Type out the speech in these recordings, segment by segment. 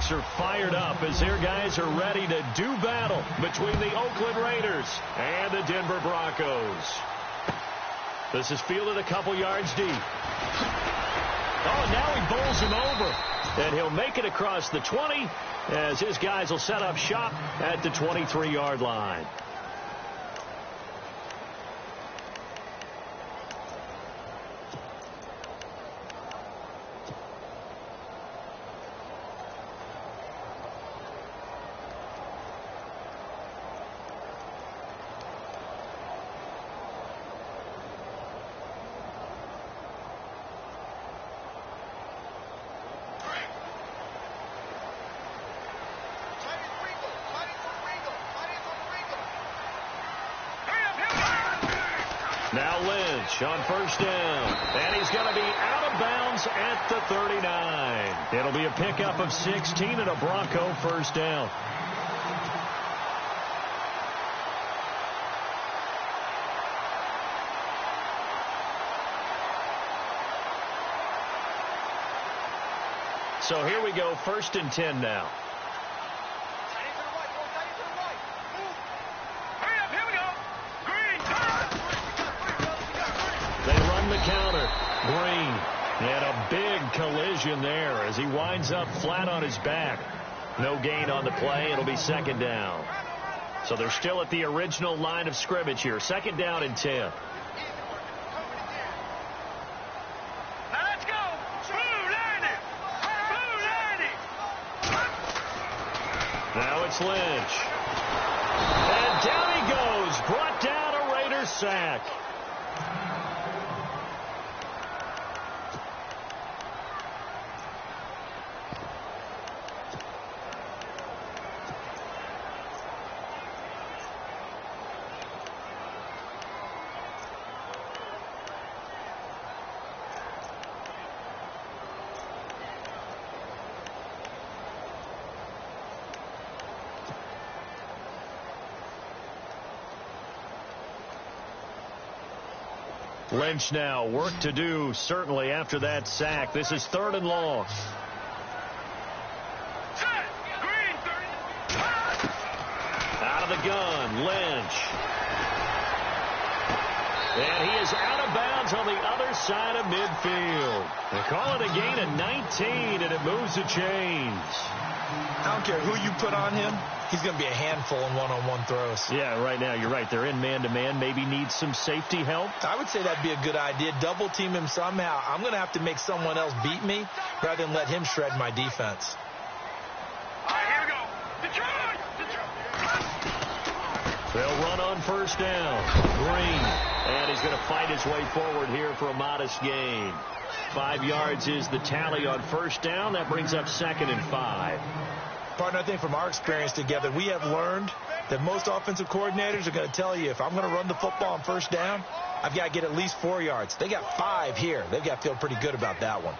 folks are fired up as their guys are ready to do battle between the Oakland Raiders and the Denver Broncos. This is fielded a couple yards deep. Oh, now he bowls him over. And he'll make it across the 20 as his guys will set up shop at the 23-yard line. Now Lynch on first down, and he's going to be out of bounds at the 39. It'll be a pickup of 16 and a Bronco first down. So here we go, 1st and 10 now. Counter. Green. And a big collision there as he winds up flat on his back. No gain on the play. It'll be 2nd down. So they're still at the original line of scrimmage here. 2nd down and 10. Now let's go. Blue line. Now it's Lynch. And down he goes. Brought down a Raiders sack. Lynch now, work to do, certainly, after that sack. This is 3rd and long. Out of the gun, Lynch. And he is out of bounds on the other side of midfield. They call it a gain of 19, and it moves the chains. I don't care who you put on him. He's going to be a handful in one-on-one throws. Yeah, right now, you're right. They're in man-to-man. Maybe needs some safety help. I would say that'd be a good idea. Double team him somehow. I'm going to have to make someone else beat me rather than let him shred my defense. All right, here we go. Detroit! They'll run on 1st down. Green. And he's going to fight his way forward here for a modest gain. 5 yards is the tally on 1st down. That brings up 2nd and 5. Partner, I think from our experience together, we have learned that most offensive coordinators are going to tell you, if I'm going to run the football on 1st down, I've got to get at least 4 yards. They got 5 here. They've got to feel pretty good about that one.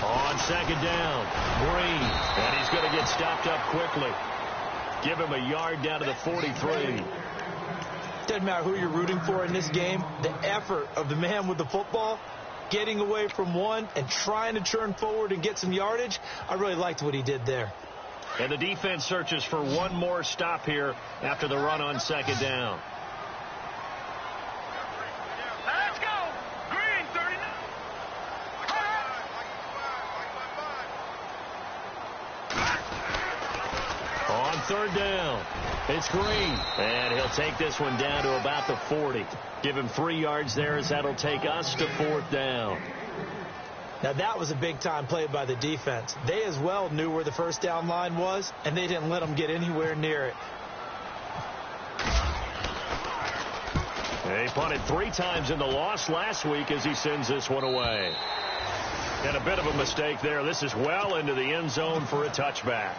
On 2nd down, Green. And he's going to get stopped up quickly. Give him a yard down to the 43. Doesn't matter who you're rooting for in this game. The effort of the man with the football, getting away from one and trying to turn forward and get some yardage, I really liked what he did there. And the defense searches for one more stop here after the run on 2nd down. Let's go. Green, 39. On 3rd down, it's Green. And he'll take this one down to about the 40. Give him 3 yards there as that'll take us to 4th down. Now, that was a big-time play by the defense. They as well knew where the 1st down line was, and they didn't let them get anywhere near it. They punted 3 times in the loss last week as he sends this one away. And a bit of a mistake there. This is well into the end zone for a touchback.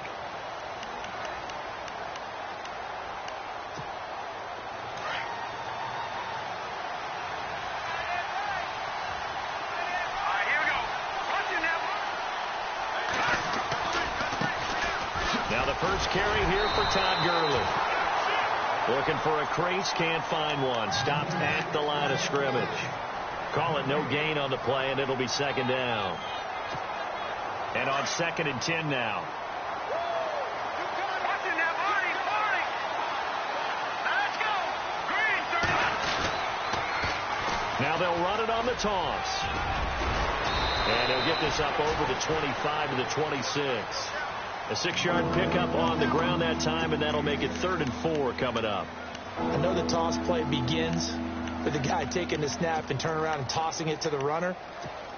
Now the first carry here for Todd Gurley. Looking for a crease, can't find one. Stopped at the line of scrimmage. Call it no gain on the play, and it'll be second down. And on 2nd and 10 now. Now they'll run it on the toss. And they'll get this up over the 25 to the 26. A 6-yard pickup on the ground that time, and that'll make it 3rd and 4 coming up. I know the toss play begins with the guy taking the snap and turn around and tossing it to the runner.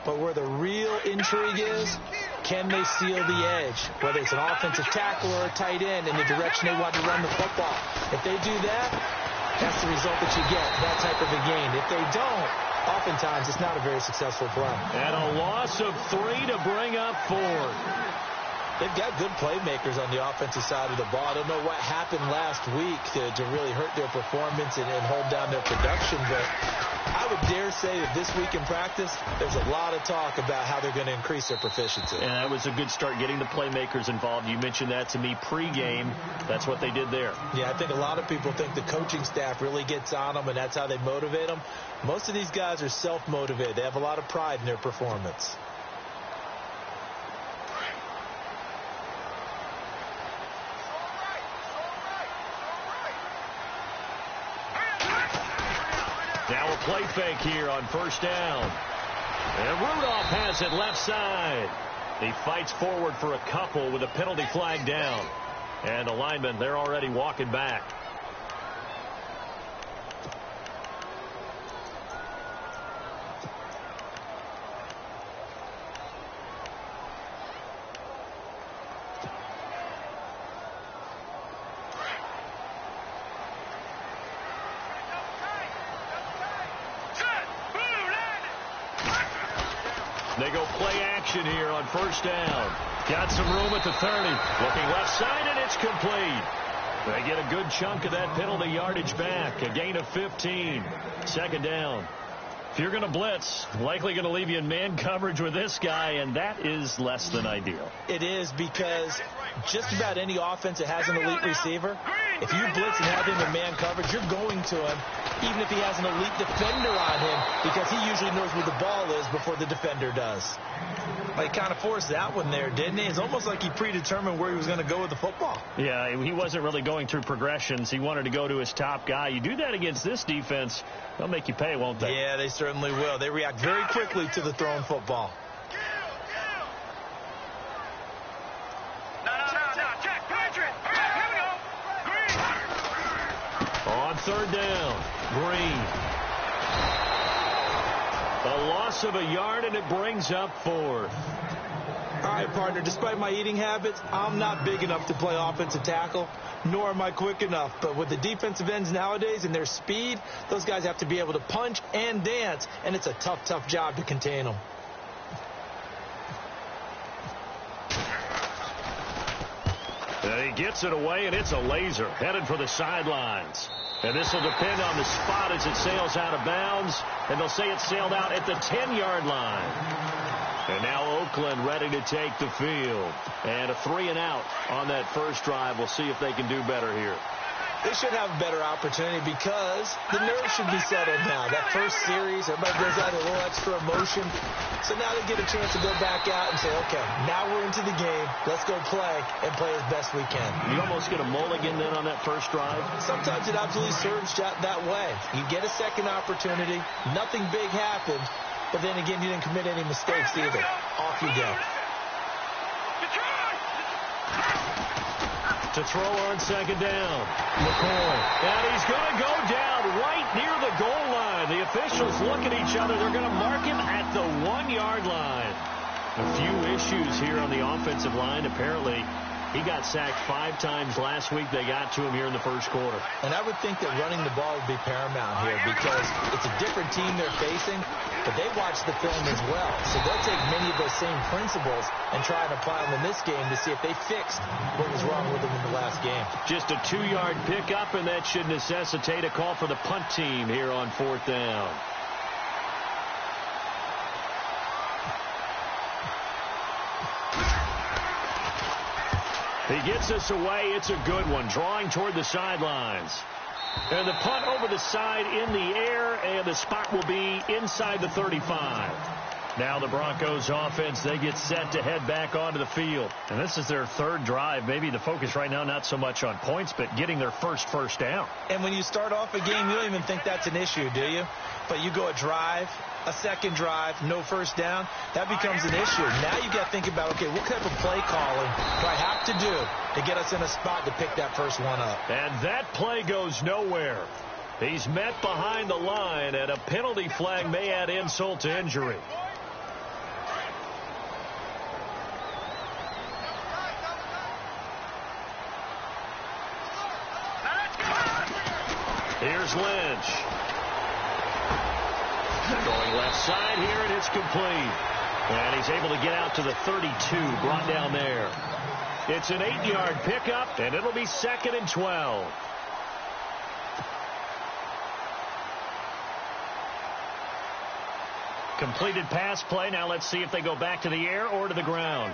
But where the real intrigue is, can they seal the edge? Whether it's an offensive tackle or a tight end in the direction they want to run the football. If they do that, that's the result that you get, that type of a gain. If they don't, oftentimes it's not a very successful play. And a loss of 3 to bring up 4. They've got good playmakers on the offensive side of the ball. I don't know what happened last week to really hurt their performance and hold down their production, but I would dare say that this week in practice, there's a lot of talk about how they're going to increase their proficiency. And that was a good start, getting the playmakers involved. You mentioned that to me pregame. That's what they did there. Yeah, I think a lot of people think the coaching staff really gets on them, and that's how they motivate them. Most of these guys are self-motivated. They have a lot of pride in their performance. Now a play fake here on 1st down. And Rudolph has it left side. He fights forward for a couple with a penalty flag down. And the linemen, they're already walking back. They go play action here on 1st down. Got some room at the 30. Looking left side, and it's complete. They get a good chunk of that penalty yardage back. A gain of 15. 2nd down. If you're going to blitz, likely going to leave you in man coverage with this guy, and that is less than ideal. It is, because just about any offense that has an elite receiver, if you blitz and have him in man coverage, you're going to him, even if he has an elite defender on him, because he usually knows where the ball is before the defender does. Well, he kind of forced that one there, didn't he? It's almost like he predetermined where he was going to go with the football. Yeah, he wasn't really going through progressions. He wanted to go to his top guy. You do that against this defense, they'll make you pay, won't they? Yeah, they certainly will. They react very quickly to the thrown football. On 3rd down, Green. A loss of a yard, and it brings up 4th. All right, partner, despite my eating habits, I'm not big enough to play offensive tackle, nor am I quick enough. But with the defensive ends nowadays and their speed, those guys have to be able to punch and dance, and it's a tough, tough job to contain them. And he gets it away, and it's a laser headed for the sidelines. And this will depend on the spot as it sails out of bounds. And they'll say it sailed out at the 10-yard line. And now Oakland ready to take the field. And a 3-and-out on that first drive. We'll see if they can do better here. They should have a better opportunity because the nerves should be settled now. That first series, everybody goes out with a little extra emotion. So now they get a chance to go back out and say, okay, now we're into the game. Let's go play and play as best we can. You almost get a mulligan then on that first drive? Sometimes it absolutely serves that way. You get a second opportunity. Nothing big happened. But then again, you didn't commit any mistakes either. Off you go. To throw on 2nd down, McCoy. And he's going to go down right near the goal line. The officials look at each other. They're going to mark him at the 1-yard line. A few issues here on the offensive line. Apparently, he got sacked 5 times last week. They got to him here in the first quarter. And I would think that running the ball would be paramount here because it's a different team they're facing, but they watch the film as well. So they'll take many of those same principles and try and apply them in this game to see if they fixed what was wrong with them in the last game. Just a 2-yard pickup, and that should necessitate a call for the punt team here on 4th down. He gets us away. It's a good one. Drawing toward the sidelines. And the punt over the side in the air, and the spot will be inside the 35. Now the Broncos offense, they get set to head back onto the field. And this is their third drive. Maybe the focus right now not so much on points, but getting their first down. And when you start off a game, you don't even think that's an issue, do you? But you go a drive, a second drive, no first down, that becomes an issue. Now you got to think about, okay, what type of play calling do I have to do to get us in a spot to pick that first one up? And that play goes nowhere. He's met behind the line, and a penalty flag may add insult to injury. Here's Lynch. Going left side here, and it's complete. And he's able to get out to the 32, brought down there. It's an 8-yard pickup, and it'll be 2nd and 12. Completed pass play. Now let's see if they go back to the air or to the ground.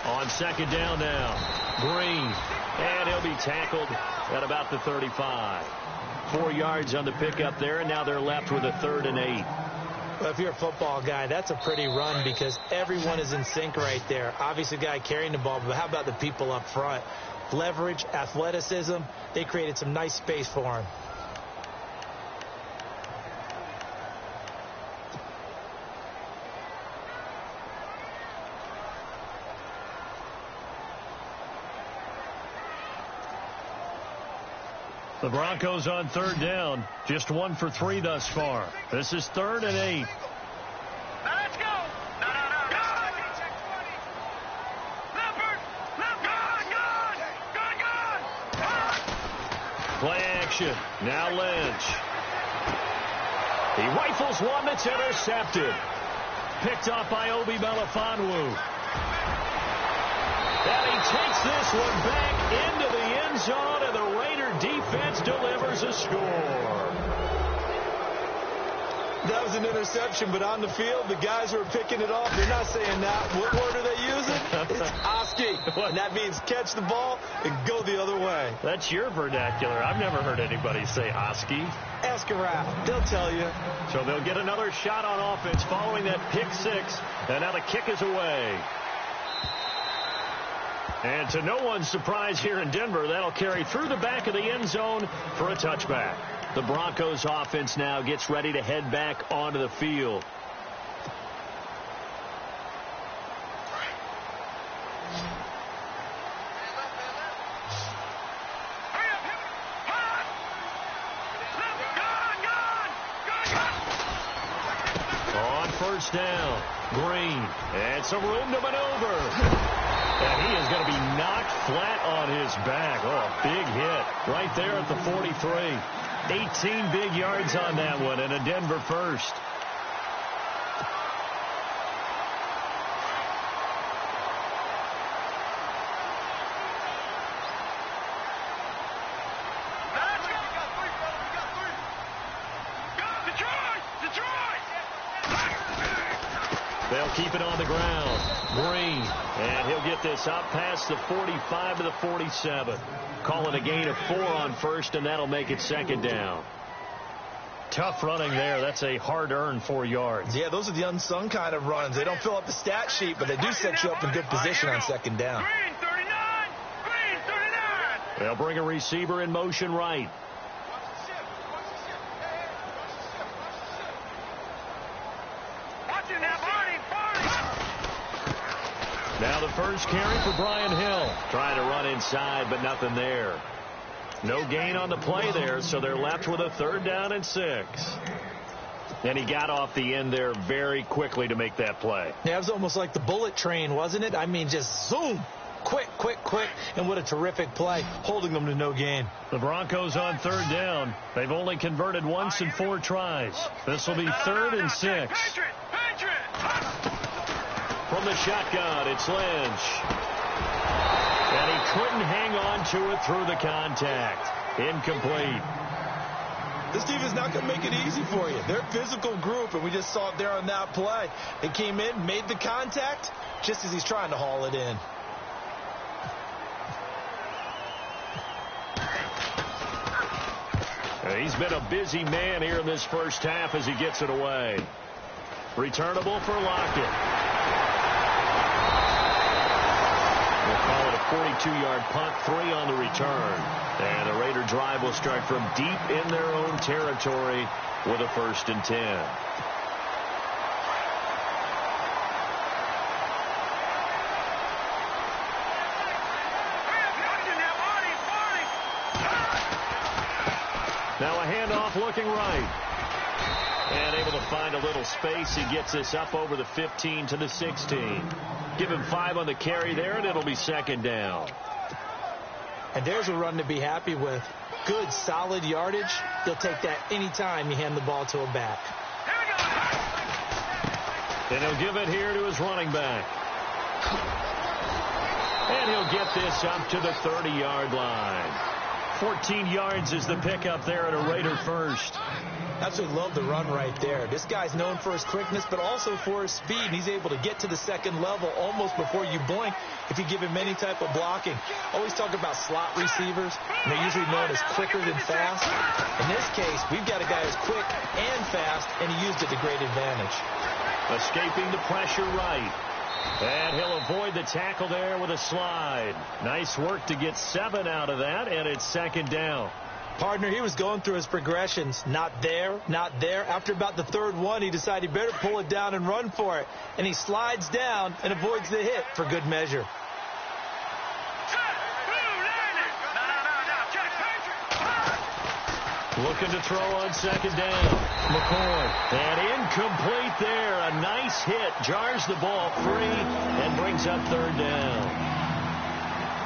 On 2nd down now, Green, and he'll be tackled at about the 35. 4 yards on the pickup there, and now they're left with a 3rd and 8. Well, if you're a football guy, that's a pretty run because everyone is in sync right there. Obviously, the guy carrying the ball, but how about the people up front? Leverage, athleticism, they created some nice space for him. The Broncos on 3rd down. Just 1 for 3 thus far. This is 3rd and 8. Now let's go. No. Leopard. Gone. Play action. Now Lynch. He rifles one that's intercepted. Picked off by Obi Melifonwu. And he takes this one back into the end zone, and the Raider defense delivers a score. That was an interception, but on the field, the guys who are picking it off, they're not saying that. What word are they using? It's Oski. And that means catch the ball and go the other way. That's your vernacular. I've never heard anybody say Oski. Ask around. They'll tell you. So they'll get another shot on offense following that pick 6, and now the kick is away. And to no one's surprise here in Denver, that'll carry through the back of the end zone for a touchback. The Broncos offense now gets ready to head back onto the field. On 1st down, Green, and some room to maneuver. And he is going to be knocked flat on his back. Oh, a big hit right there at the 43. 18 big yards on that one, and a Denver first. They'll keep it on the ground. Green, and he'll get this out past the 45 to the 47. Call it a gain of 4 on 1st, and that'll make it 2nd down. Tough running there. That's a hard-earned 4 yards. Yeah, those are the unsung kind of runs. They don't fill up the stat sheet, but they do set you up in good position on 2nd down. Green 39. They'll bring a receiver in motion right. Now the first carry for Brian Hill. Trying to run inside, but nothing there. No gain on the play there, so they're left with a 3rd down and 6. And he got off the end there very quickly to make that play. Yeah, it was almost like the bullet train, wasn't it? I mean, just zoom. Quick, and what a terrific play, holding them to no gain. The Broncos on 3rd down. They've only converted once in 4 tries. This will be 3rd and 6. From the shotgun, it's Lynch. And he couldn't hang on to it through the contact. Incomplete. This defense is not going to make it easy for you. They're a physical group, and we just saw it there on that play. It came in, made the contact, just as he's trying to haul it in. He's been a busy man here in this first half as he gets it away. Returnable for Lockett. We'll call it a 42-yard punt, 3 on the return. And the Raider drive will start from deep in their own territory with a 1st and 10. Now a handoff looking right. And able to find a little space. He gets this up over the 15 to the 16. Give him 5 on the carry there, and it'll be 2nd down. And there's a run to be happy with. Good, solid yardage. He'll take that anytime you hand the ball to a back. And he'll give it here to his running back. And he'll get this up to the 30-yard line. 14 yards is the pickup there at a Raider first. Absolutely love the run right there. This guy's known for his quickness, but also for his speed. He's able to get to the 2nd level almost before you blink if you give him any type of blocking. Always talk about slot receivers, and they're usually known as quicker than fast. In this case, we've got a guy who's quick and fast, and he used it to great advantage. Escaping the pressure right. And he'll avoid the tackle there with a slide. Nice work to get 7 out of that, and it's 2nd down. Partner, he was going through his progressions. Not there, not there. After about the 3rd one, he decided he better pull it down and run for it. And he slides down and avoids the hit for good measure. Looking to throw on 2nd down. McCoy. And incomplete there. A nice hit. Jars the ball free and brings up 3rd down.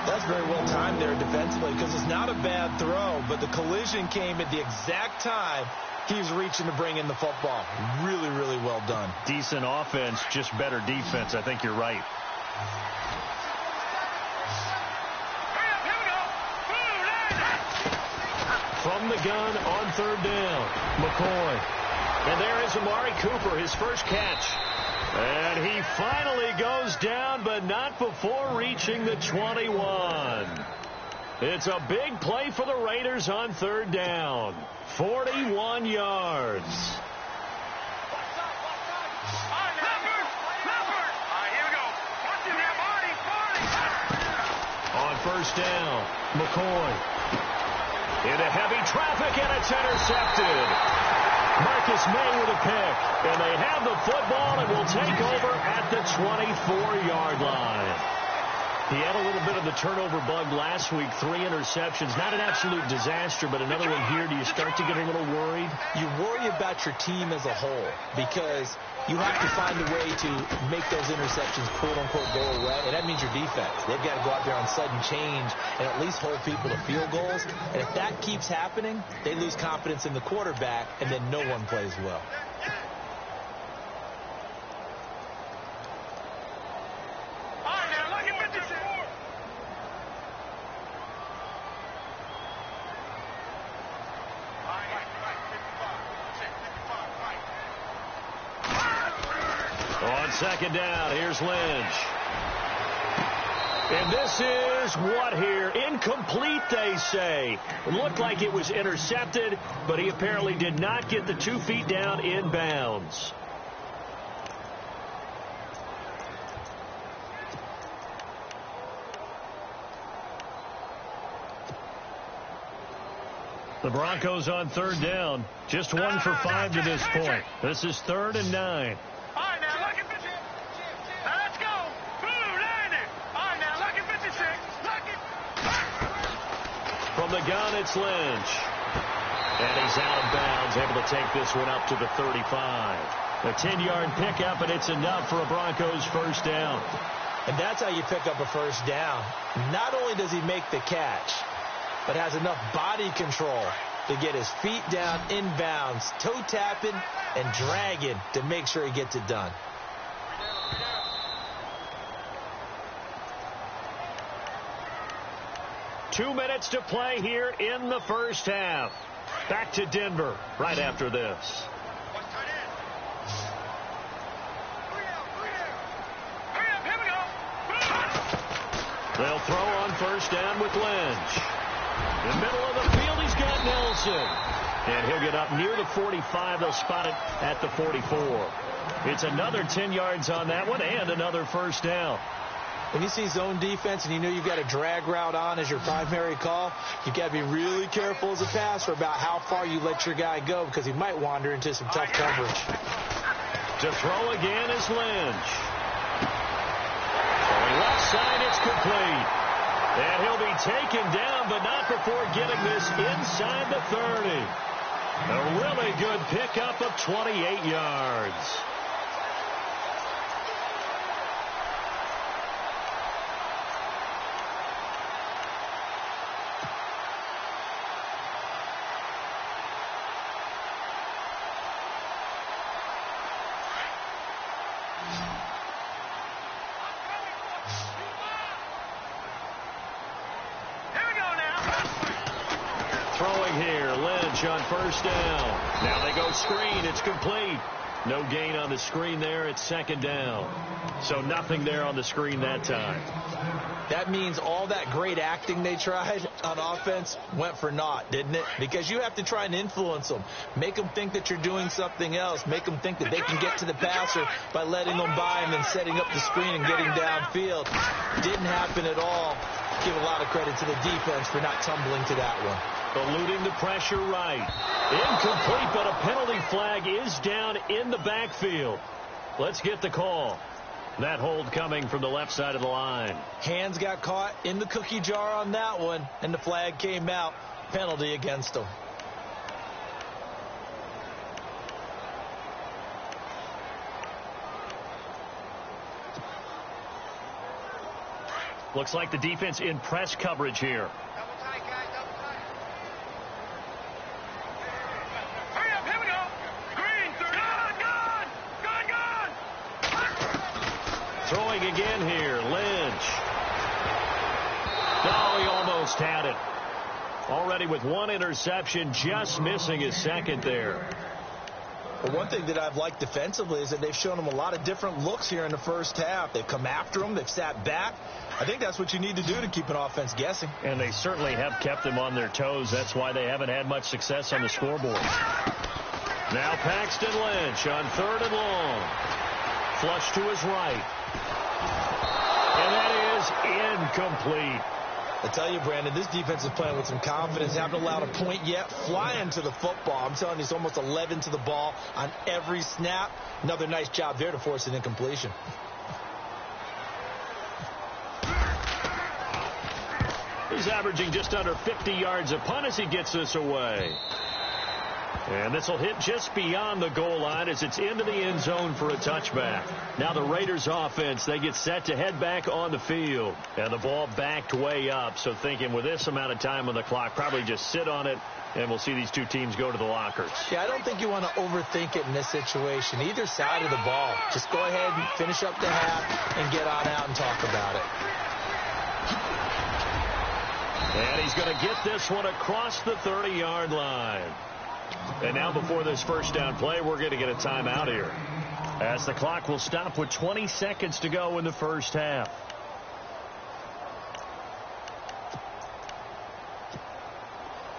That's very well timed there defensively because it's not a bad throw, but the collision came at the exact time he was reaching to bring in the football. Really, really well done. Decent offense, just better defense. I think you're right. From the gun on 3rd down, McCoy. And there is Amari Cooper, his first catch. And he finally goes down, but not before reaching the 21. It's a big play for the Raiders on 3rd down. 41 yards. On 1st down, McCoy. Into heavy traffic, and it's intercepted. Marcus May with a pick. And they have the football and will take over at the 24-yard line. He had a little bit of the turnover bug last week, 3 interceptions. Not an absolute disaster, but another one here. Do you start to get a little worried? You worry about your team as a whole because you have to find a way to make those interceptions, quote-unquote, go away, and that means your defense. They've got to go out there on sudden change and at least hold people to field goals. And if that keeps happening, they lose confidence in the quarterback, and then no one plays well. On 2nd down, here's Lynch. And this is what here? Incomplete, they say. It looked like it was intercepted, but he apparently did not get the 2 feet down in bounds. The Broncos on 3rd down. Just 1 for 5 to this point. This is 3rd and 9. From the gun, it's Lynch. And he's out of bounds, able to take this one up to the 35. A 10-yard pickup, and it's enough for a Broncos 1st down. And that's how you pick up a 1st down. Not only does he make the catch, but has enough body control to get his feet down in bounds, toe tapping and dragging to make sure he gets it done. Two minutes to play here in the first half. Back to Denver right after this. They'll throw on first down with Lynch. In the middle of the field, he's got Nelson. And he'll get up near the 45. They'll spot it at the 44. It's another 10 yards on that one and another first down. When you see zone defense and you know you've got a drag route on as your primary call, you've got to be really careful as a passer about how far you let your guy go because he might wander into some tough coverage. To throw again is Lynch. Left side, it's complete. And he'll be taken down, but not before getting this inside the 30. A really good pickup of 28 yards. On first down. Now they go screen. It's complete. No gain on the screen there. It's second down. So nothing there on the screen that time. That means all that great acting they tried on offense went for naught, didn't it? Because you have to try and influence them. Make them think that you're doing something else. Make them think that they can get to the passer by letting them by and then setting up the screen and getting downfield. Didn't happen at all. Give a lot of credit to the defense for not tumbling to that one. Eluding the pressure right. Incomplete, but a penalty flag is down in the backfield. Let's get the call. That hold coming from the left side of the line. Hands got caught in the cookie jar on that one, and the flag came out. Penalty against them. Looks like the defense in press coverage here. Throwing again here, Lynch. Oh, he almost had it. Already with one interception, just missing his second there. Well, one thing that I've liked defensively is that they've shown him a lot of different looks here in the first half. They've come after him. They've sat back. I think that's what you need to do to keep an offense guessing. And they certainly have kept them on their toes. That's why they haven't had much success on the scoreboard. Now Paxton Lynch on third and long. Flush to his right. And that is incomplete. I tell you, Brandon, this defense is playing with some confidence. Haven't allowed a point yet. Flying to the football. I'm telling you, it's almost 11 to the ball on every snap. Another nice job there to force an incompletion. He's averaging just under 50 yards a punt as he gets this away. And this will hit just beyond the goal line as it's into the end zone for a touchback. Now the Raiders offense, they get set to head back on the field. And the ball backed way up. So thinking with this amount of time on the clock, probably just sit on it, and we'll see these two teams go to the lockers. Yeah, I don't think you want to overthink it in this situation. Either side of the ball. Just go ahead and finish up the half and get on out and talk about it. And he's going to get this one across the 30-yard line. And now before this first down play, we're going to get a timeout here, as the clock will stop with 20 seconds to go in the first half.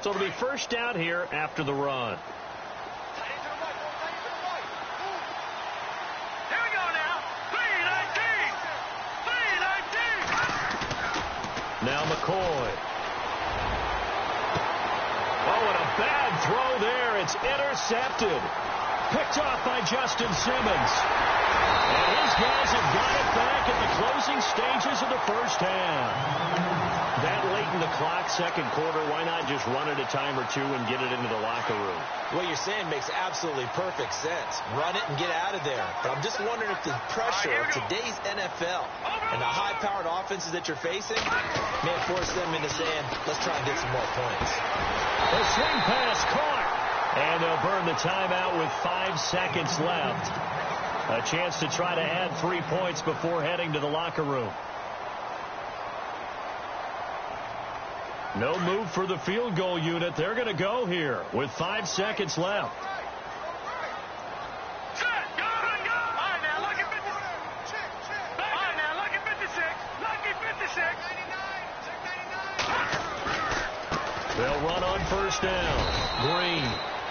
So it'll be first down here after the run. Here we go now. 3-19. Now McCoy. Oh, and a bad throw there. It's intercepted. Picked off by Justin Simmons. And his guys have got it back in the closing stages of the first half. That late in the clock, second quarter, why not just run it a time or two and get it into the locker room? What you're saying makes absolutely perfect sense. Run it and get out of there. But I'm just wondering if the pressure of today's NFL and the high-powered offenses that you're facing may force them into saying, let's try and get some more points. The swing pass caught. And they'll burn the timeout with 5 seconds left. A chance to try to add 3 points before heading to the locker room. No move for the field goal unit. They're going to go here with 5 seconds left. They'll run on first down. Green.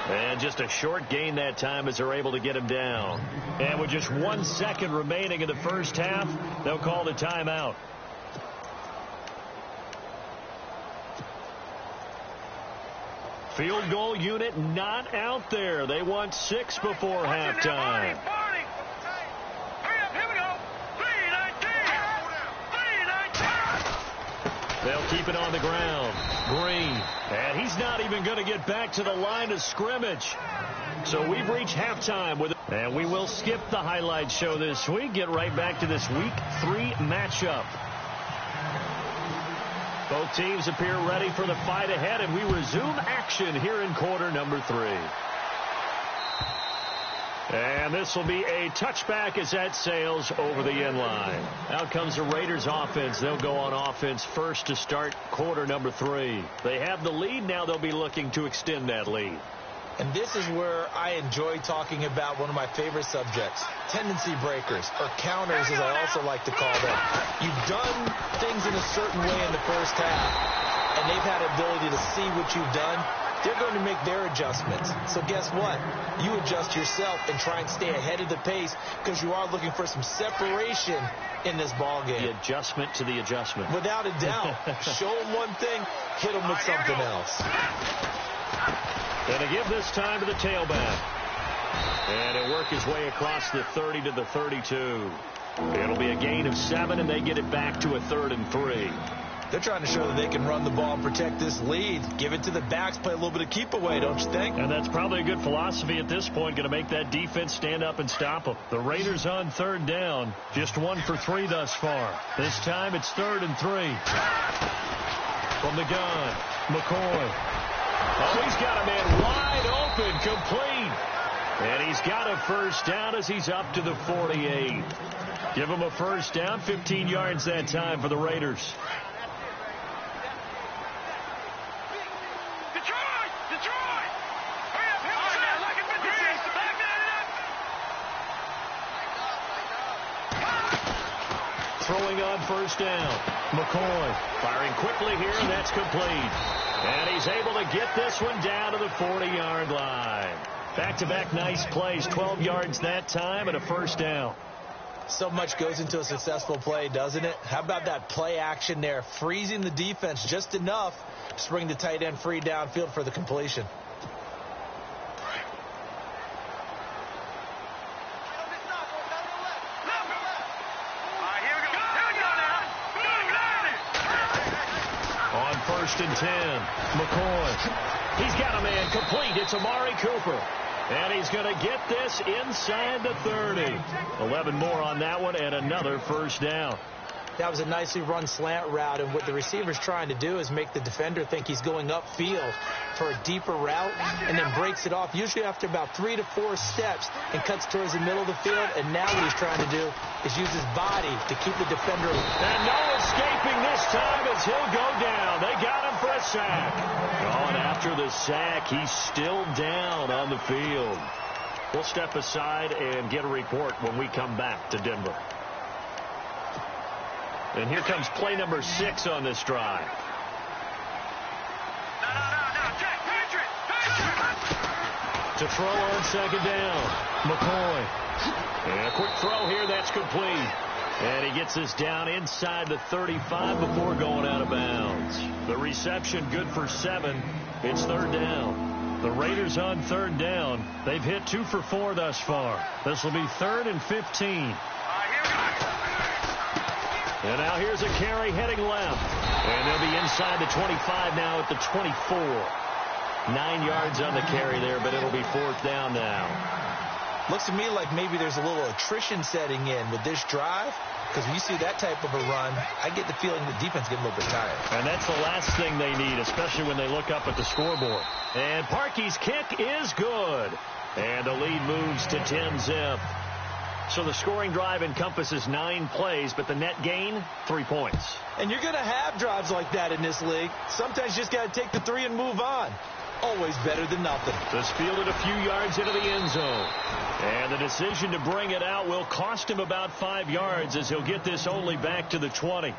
And just a short gain that time as they're able to get him down. And with just 1 second remaining in the first half, they'll call the timeout. Field goal unit not out there. They want 6 before halftime. They'll keep it on the ground. Green. And he's not even going to get back to the line of scrimmage. So we've reached halftime with it. And we will skip the highlight show this week. Get right back to this Week 3 matchup. Both teams appear ready for the fight ahead, and we resume action here in quarter number 3. And this will be a touchback as that sails over the end line. Out comes the Raiders offense. They'll go on offense first to start quarter number 3. They have the lead. Now they'll be looking to extend that lead. And this is where I enjoy talking about one of my favorite subjects, tendency breakers, or counters as I also like to call them. You've done things in a certain way in the first half, and they've had the ability to see what you've done. They're going to make their adjustments. So guess what? You adjust yourself and try and stay ahead of the pace because you are looking for some separation in this ball game. The adjustment to the adjustment. Without a doubt. Show them one thing, hit them with something else. Going to give this time to the tailback. And he'll work his way across the 30 to the 32. It'll be a gain of 7, and they get it back to a 3rd and 3. They're trying to show that they can run the ball and protect this lead. Give it to the backs, play a little bit of keep away, don't you think? And that's probably a good philosophy at this point, going to make that defense stand up and stop them. The Raiders on 3rd down, just 1 for 3 thus far. This time it's 3rd and 3. From the gun, McCoy. Oh, he's got a man wide open, complete. And he's got a first down as he's up to the 48. Give him a first down, 15 yards that time for the Raiders. Throwing on first down. McCoy firing quickly here, and that's complete. And he's able to get this one down to the 40-yard line. Back-to-back nice plays, 12 yards that time, and a first down. So much goes into a successful play, doesn't it? How about that play action there, freezing the defense just enough to bring the tight end free downfield for the completion. First and 10. McCoy. He's got a man complete. It's Amari Cooper. And he's going to get this inside the 30. 11 more on that one and another first down. That was a nicely run slant route, and what the receiver's trying to do is make the defender think he's going upfield for a deeper route and then breaks it off, usually after about 3 to 4 steps, and cuts towards the middle of the field. And now what he's trying to do is use his body to keep the defender. And no escaping this time as he'll go down. They got him for a sack. Going after the sack. He's still down on the field. We'll step aside and get a report when we come back to Denver. And here comes play number 6 on this drive. To throw on second down. McCoy. And a quick throw here. That's complete. And he gets this down inside the 35 before going out of bounds. The reception good for 7. It's 3rd down. The Raiders on 3rd down. They've hit 2 for 4 thus far. This will be 3rd and 15. And now here's a carry heading left. And they'll be inside the 25 now at the 24. 9 yards on the carry there, but it'll be 4th down now. Looks to me like maybe there's a little attrition setting in with this drive, because when you see that type of a run, I get the feeling the defense getting a little bit tired. And that's the last thing they need, especially when they look up at the scoreboard. And Parkey's kick is good. And the lead moves to 10-zip. So the scoring drive encompasses 9 plays, but the net gain, 3 points. And you're going to have drives like that in this league. Sometimes you just got to take the 3 and move on. Always better than nothing. Just fielded a few yards into the end zone. And the decision to bring it out will cost him about 5 yards as he'll get this only back to the 20.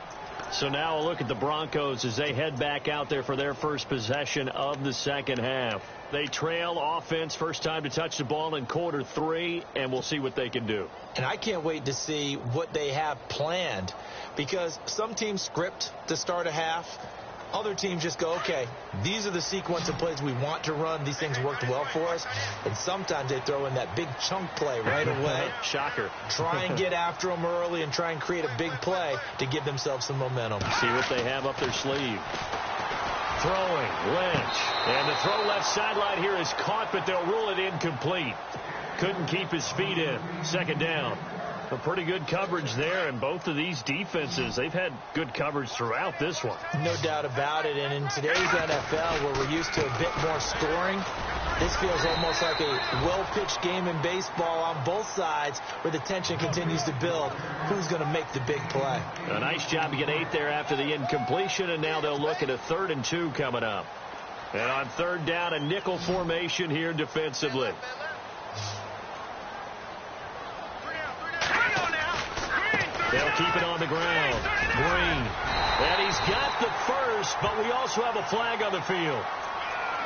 So now a look at the Broncos as they head back out there for their first possession of the second half. They trail offense, first time to touch the ball in quarter 3, and we'll see what they can do. And I can't wait to see what they have planned, because some teams script to start a half. Other teams just go, okay, these are the sequence of plays we want to run. These things worked well for us. And sometimes they throw in that big chunk play right away. Shocker. Try and get after them early and try and create a big play to give themselves some momentum. See what they have up their sleeve. Throwing, Lynch. And the throw left sideline here is caught, but they'll rule it incomplete. Couldn't keep his feet in. Second down. A pretty good coverage there, and both of these defenses, they've had good coverage throughout this one. No doubt about it, and in today's NFL, where we're used to a bit more scoring, this feels almost like a well-pitched game in baseball on both sides where the tension continues to build. Who's going to make the big play? A nice job to get 8 there after the incompletion, and now they'll look at a 3rd and 2 coming up. And on 3rd down, a nickel formation here defensively. They'll keep it on the ground. Green. And he's got the first, but we also have a flag on the field.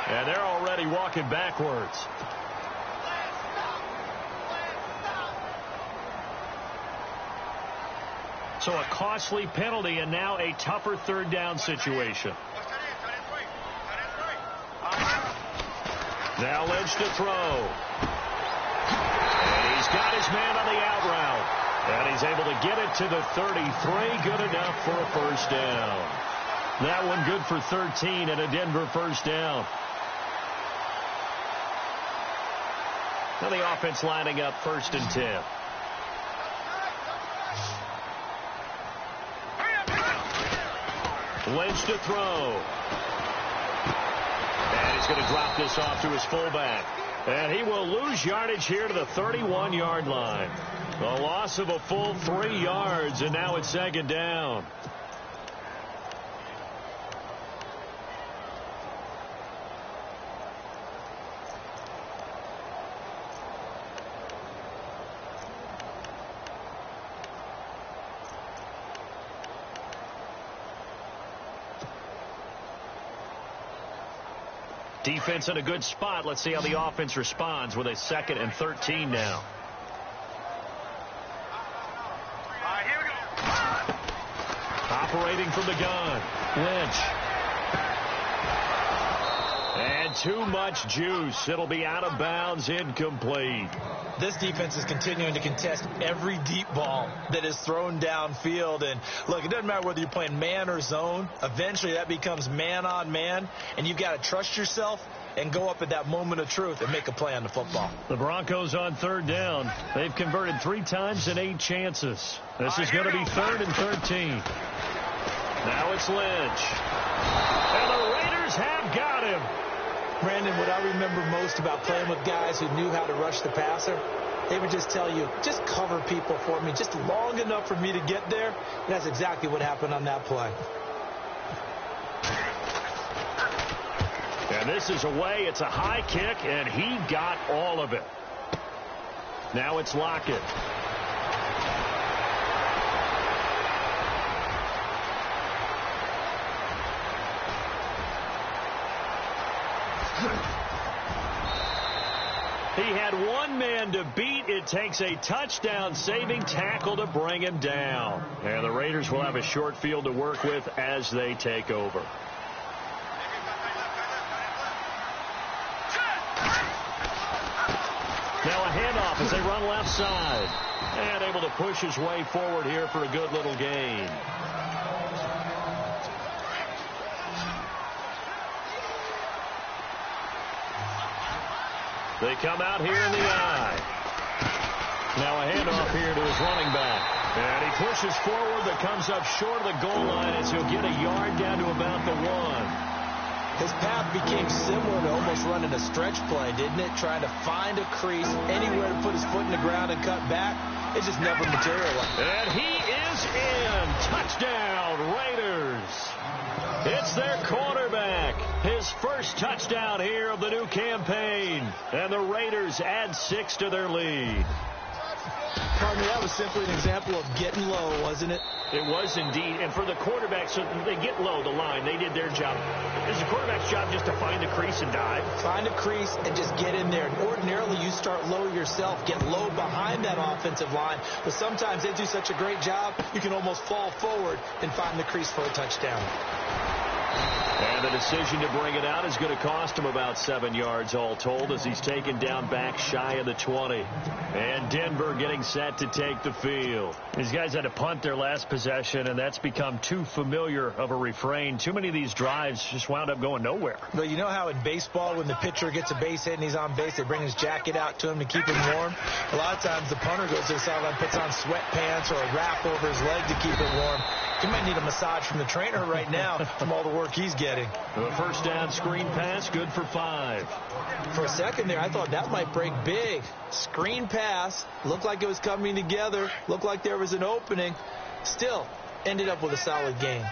And they're already walking backwards. So a costly penalty and now a tougher 3rd down situation. Now Lynch to throw. And he's got his man on the out route. And he's able to get it to the 33. Good enough for a first down. That one good for 13 and a Denver first down. Now the offense lining up 1st and 10. Lynch to throw. And he's going to drop this off to his fullback. And he will lose yardage here to the 31-yard line. A loss of a full 3 yards, and now it's 2nd down. Defense in a good spot. Let's see how the offense responds with a 2nd and 13 now. Operating from the gun. Lynch. And too much juice. It'll be out of bounds, incomplete. This defense is continuing to contest every deep ball that is thrown downfield. And look, it doesn't matter whether you're playing man or zone. Eventually that becomes man on man, and you've got to trust yourself and go up at that moment of truth and make a play on the football. The Broncos on 3rd down. They've converted 3 times in 8 chances. This is going to be 3rd and 13. Now it's Lynch. And the Raiders have got him. Brandon, what I remember most about playing with guys who knew how to rush the passer, they would just tell you, just cover people for me, just long enough for me to get there. And that's exactly what happened on that play. And this is away. It's a high kick, and he got all of it. Now it's Lockett. He had one man to beat. It takes a touchdown-saving tackle to bring him down. And the Raiders will have a short field to work with as they take over. Now a handoff as they run left side. And able to push his way forward here for a good little gain. They come out here in the eye. Now a handoff here to his running back. And he pushes forward but comes up short of the goal line as he'll get a yard down to about the 1. His path became similar to almost running a stretch play, didn't it? Trying to find a crease, anywhere to put his foot in the ground and cut back. it just never materialized. And he is in. Touchdown, Raiders. It's their quarterback. His first touchdown here of the new campaign. And the Raiders add 6 to their lead. Pardon me, that was simply an example of getting low, wasn't it? It was indeed. And for the quarterbacks, so they get low the line. They did their job. It's the quarterback's job just to find the crease and dive. Find a crease and just get in there. And ordinarily, you start low yourself, get low behind that offensive line. But sometimes they do such a great job, you can almost fall forward and find the crease for a touchdown. And the decision to bring it out is going to cost him about 7 yards all told as he's taken down back shy of the 20. And Denver getting set to take the field. These guys had to punt their last possession, and that's become too familiar of a refrain. Too many of these drives just wound up going nowhere. But you know how in baseball, when the pitcher gets a base hit and he's on base, they bring his jacket out to him to keep him warm? A lot of times the punter goes to the sideline, puts on sweatpants or a wrap over his leg to keep it warm. He might need a massage from the trainer right now from all the work he's getting. The first down screen pass, good for 5. For a second there, I thought that might break big. Screen pass, looked like it was coming together, looked like there was an opening. Still, ended up with a solid gain.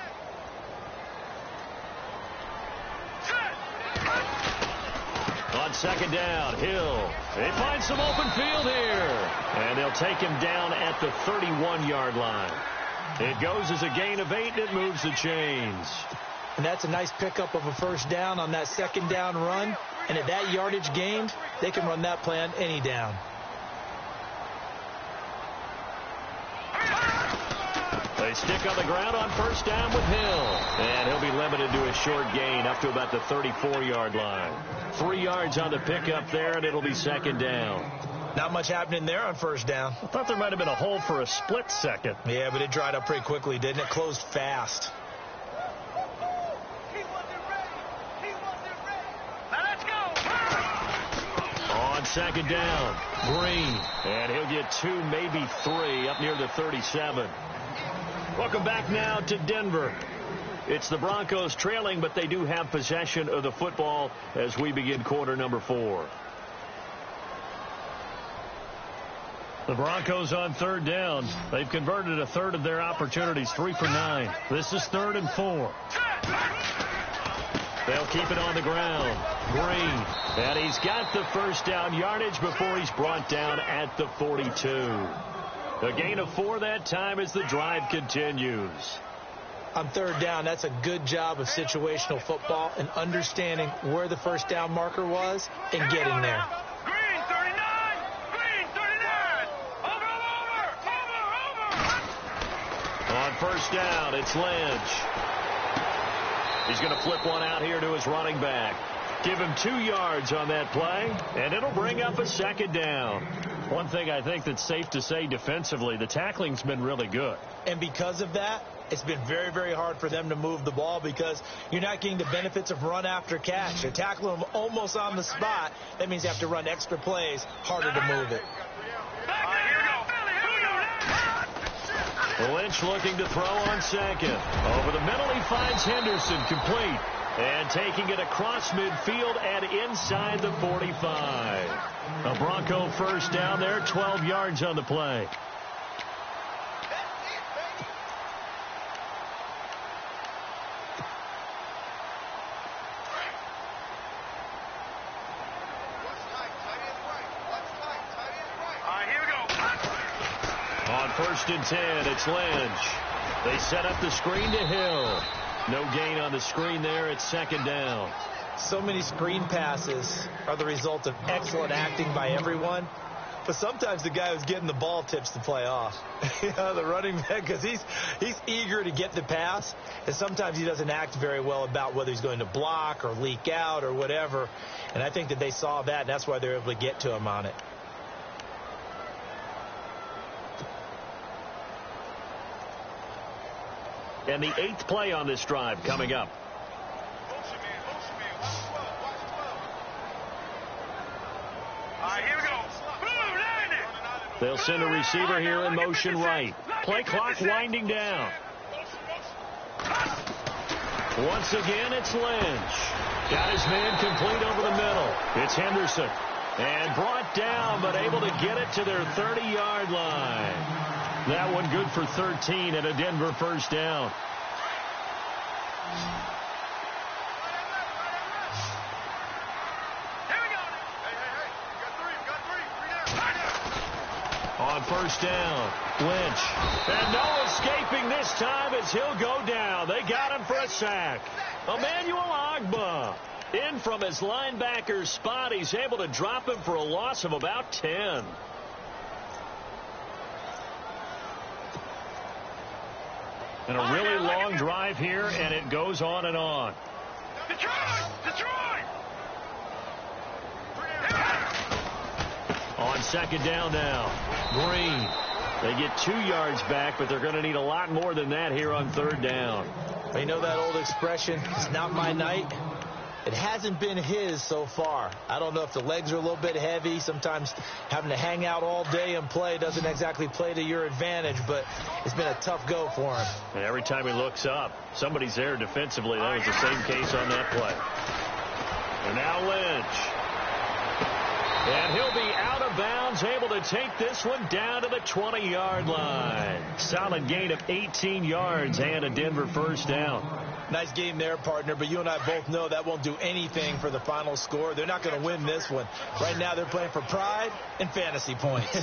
On second down, Hill. They find some open field here. And they'll take him down at the 31-yard line. It goes as a gain of 8, and it moves the chains. And that's a nice pickup of a first down on that second down run. And at that yardage gained, they can run that play on any down. They stick on the ground on first down with Hill. And he'll be limited to a short gain up to about the 34-yard line. 3 yards on the pickup there, and it'll be second down. Not much happening there on first down. I thought there might have been a hole for a split second. Yeah, but it dried up pretty quickly, didn't it? Closed fast. On second down, Green. And he'll get 2, maybe 3, up near the 37. Welcome back now to Denver. It's the Broncos trailing, but they do have possession of the football as we begin quarter number 4. The Broncos on third down. They've converted a third of their opportunities, 3 for 9. This is 3rd and 4. They'll keep it on the ground. Green. And he's got the first down yardage before he's brought down at the 42. A gain of 4 that time as the drive continues. On third down, that's a good job of situational football and understanding where the first down marker was and getting there. Green 39! Green 39! Over! On first down, it's Lynch. He's going to flip one out here to his running back. Give him 2 yards on that play, and it'll bring up a second down. One thing I think that's safe to say defensively, the tackling's been really good. And because of that, it's been very, very hard for them to move the ball because you're not getting the benefits of run after catch. They're tackling them almost on the spot. That means you have to run extra plays, harder to move it. Lynch looking to throw on second. Over the middle, he finds Henderson complete. And taking it across midfield and inside the 45. A Bronco first down there, 12 yards on the play. On 1st and 10, it's Lynch. They set up the screen to Hill. No gain on the screen there. It's second down. So many screen passes are the result of excellent acting by everyone. But sometimes the guy who's getting the ball tips the play off. The running back, because he's eager to get the pass. And sometimes he doesn't act very well about whether he's going to block or leak out or whatever. And I think that they saw that, and that's why they're able to get to him on it. And the 8th play on this drive coming up. Here we go. They'll send a receiver here in motion right. Play clock winding down. Once again, it's Lynch. Got his man complete over the middle. It's Henderson. And brought down, but able to get it to their 30-yard line. That one good for 13 and a Denver first down. On first down, Lynch. And no escaping this time as he'll go down. They got him for a sack. Emmanuel Ogbah in from his linebacker spot. He's able to drop him for a loss of about 10. And a really long drive here, and it goes on and on. Detroit! On second down now, Green. They get 2 yards back, but they're going to need a lot more than that here on third down. You know that old expression, it's not my night? It hasn't been his so far. I don't know if the legs are a little bit heavy. Sometimes having to hang out all day and play doesn't exactly play to your advantage, but it's been a tough go for him. And every time he looks up, somebody's there defensively. That was the same case on that play. And now Lynch. And he'll be out of bounds, able to take this one down to the 20-yard line. Solid gain of 18 yards and a Denver first down. Nice game there, partner, but you and I both know that won't do anything for the final score. They're not going to win this one. Right now they're playing for pride and fantasy points.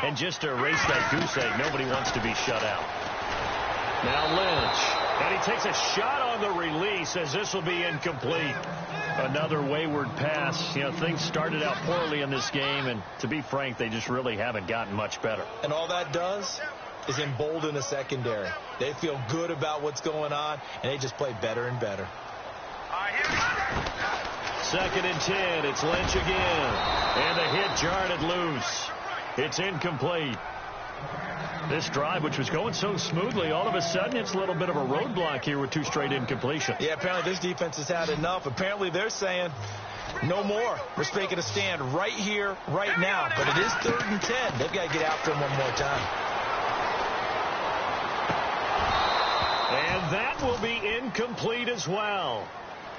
And just to erase that goose egg, nobody wants to be shut out. Now Lynch. And he takes a shot on the release as this will be incomplete. Another wayward pass. You know, things started out poorly in this game, and to be frank, they just really haven't gotten much better. And all that does is embolden the secondary. They feel good about what's going on, and they just play better and better. Second and 10. It's Lynch again. And the hit jarred it loose. It's incomplete. This drive, which was going so smoothly, all of a sudden it's a little bit of a roadblock here with 2 straight incompletions. Yeah, apparently this defense has had enough. Apparently they're saying no more. We're taking a stand right here, right now. But it is 3rd and 10. They've got to get after him one more time. And that will be incomplete as well.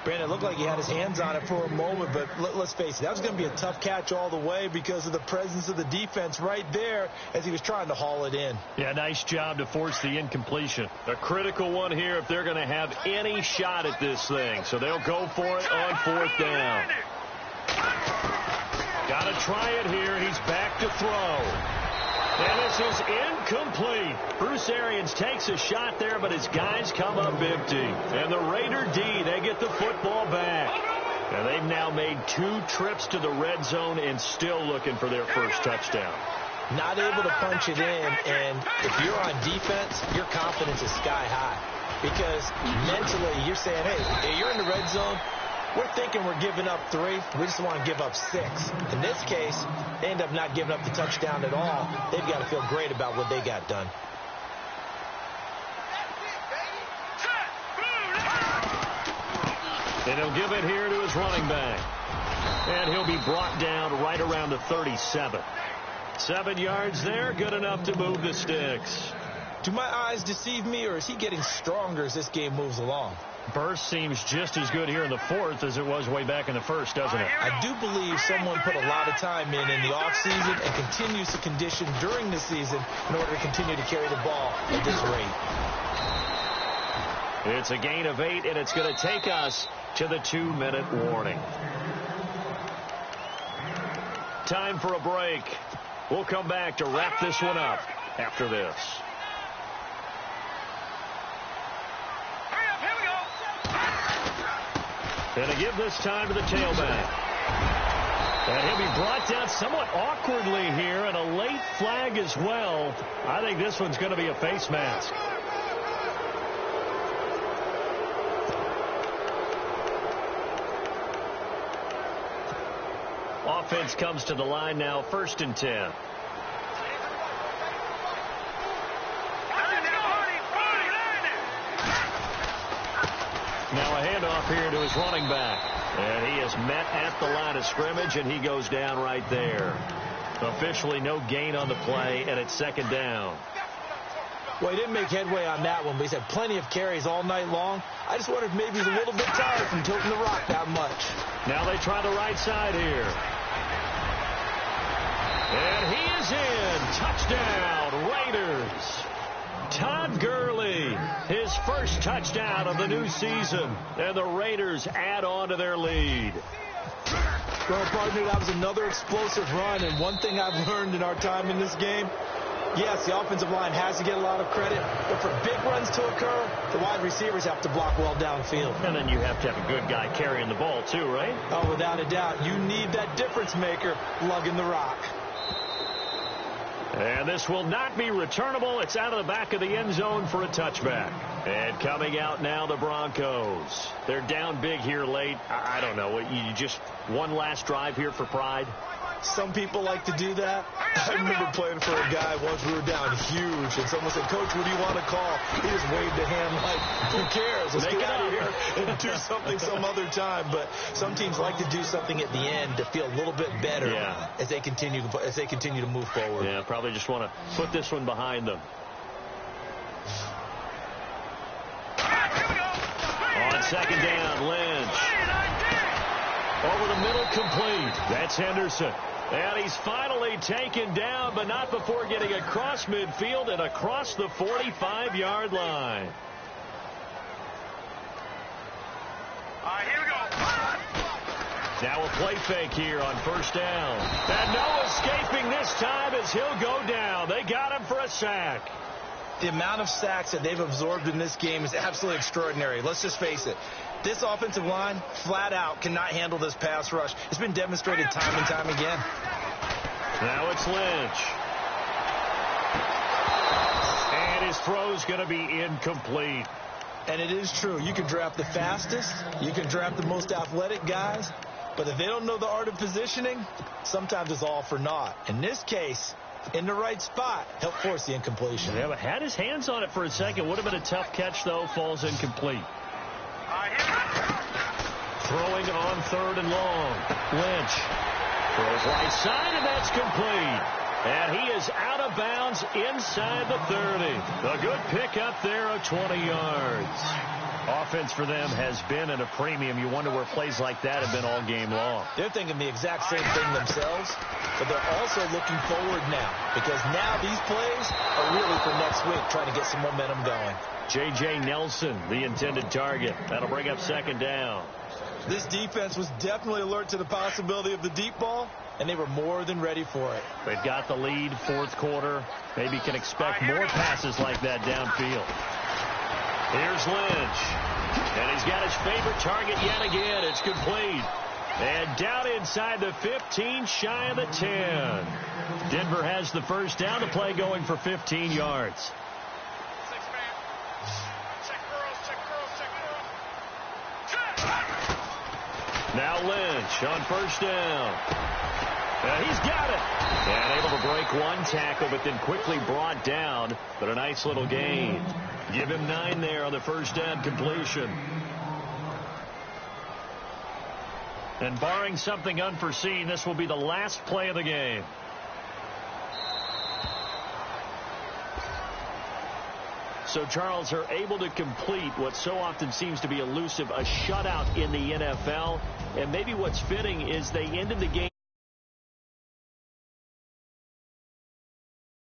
Brandon, it looked like he had his hands on it for a moment, but let's face it, that was going to be a tough catch all the way because of the presence of the defense right there as he was trying to haul it in. Yeah, nice job to force the incompletion. A critical one here if they're going to have any shot at this thing. So they'll go for it on 4th down. Got to try it here. He's back to throw. And this is incomplete. Bruce Arians takes a shot there, but his guys come up empty. And the Raider D, they get the football back. And they've now made 2 trips to the red zone and still looking for their first touchdown. Not able to punch it in, and if you're on defense, your confidence is sky high. Because mentally, you're saying, hey, you're in the red zone. We're thinking we're giving up 3. We just want to give up 6. In this case, they end up not giving up the touchdown at all. They've got to feel great about what they got done. And he'll give it here to his running back. And he'll be brought down right around the 37. 7 yards there, good enough to move the sticks. Do my eyes deceive me, or is he getting stronger as this game moves along? Burst seems just as good here in the 4th as it was way back in the 1st, doesn't it? I do believe someone put a lot of time in the offseason and continues to condition during the season in order to continue to carry the ball at this rate. It's a gain of 8, and it's going to take us to the 2-minute warning. Time for a break. We'll come back to wrap this one up after this. And to give this time to the tailback. And he'll be brought down somewhat awkwardly here, and a late flag as well. I think this one's going to be a face mask. Offense comes to the line now, 1st and 10. Now a handoff here to his running back. And he is met at the line of scrimmage, and he goes down right there. Officially no gain on the play, and it's 2nd down. Well, he didn't make headway on that one, but he's had plenty of carries all night long. I just wondered if maybe he's a little bit tired from tilting the rock that much. Now they try the right side here. And he is in. Touchdown, Raiders. Todd Gurley, his first touchdown of the new season. And the Raiders add on to their lead. Well, partner, that was another explosive run. And one thing I've learned in our time in this game, yes, the offensive line has to get a lot of credit, but for big runs to occur, the wide receivers have to block well downfield. And then you have to have a good guy carrying the ball too, right? Oh, without a doubt. You need that difference maker lugging the rock. And this will not be returnable. It's out of the back of the end zone for a touchback. And coming out now, the Broncos. They're down big here late. I don't know. You just one last drive here for pride? Some people like to do that. I remember playing for a guy once. We were down huge, and someone said, "Coach, what do you want to call?" He just waved a hand like, "Who cares? Let's get out of here and do something some other time." But some teams like to do something at the end to feel a little bit better as they continue to move forward. Yeah, probably just want to put this one behind them. On second down, Lynch. Over the middle, complete. That's Henderson. And he's finally taken down, but not before getting across midfield and across the 45-yard line. All right, here we go. Now a play fake here on first down. And no escaping this time as he'll go down. They got him for a sack. The amount of sacks that they've absorbed in this game is absolutely extraordinary. Let's just face it. This offensive line, flat out, cannot handle this pass rush. It's been demonstrated time and time again. Now it's Lynch. And his throw's going to be incomplete. And it is true. You can draft the fastest. You can draft the most athletic guys. But if they don't know the art of positioning, sometimes it's all for naught. In this case, in the right spot, help force the incompletion. Yeah, but had his hands on it for a second. Would have been a tough catch, though. Falls incomplete. Throwing on third and long. Lynch throws right side, and that's complete. And he is out of bounds inside the 30. A good pickup there of 20 yards. Offense for them has been at a premium. You wonder where plays like that have been all game long. They're thinking the exact same thing themselves, but they're also looking forward now because now these plays are really for next week, trying to get some momentum going. J.J. Nelson, the intended target. That'll bring up second down. This defense was definitely alert to the possibility of the deep ball, and they were more than ready for it. They've got the lead, fourth quarter. Maybe can expect more passes like that downfield. Here's Lynch. And he's got his favorite target yet again. It's complete. And down inside the 15, shy of the 10. Denver has the first down. The play going for 15 yards. Now Lynch on first down. He's got it. And able to break one tackle, but then quickly brought down. But a nice little gain. Give him 9 there on the first down completion. And barring something unforeseen, this will be the last play of the game. So, Charles, are able to complete what so often seems to be elusive, a shutout in the NFL. And maybe what's fitting is they ended the game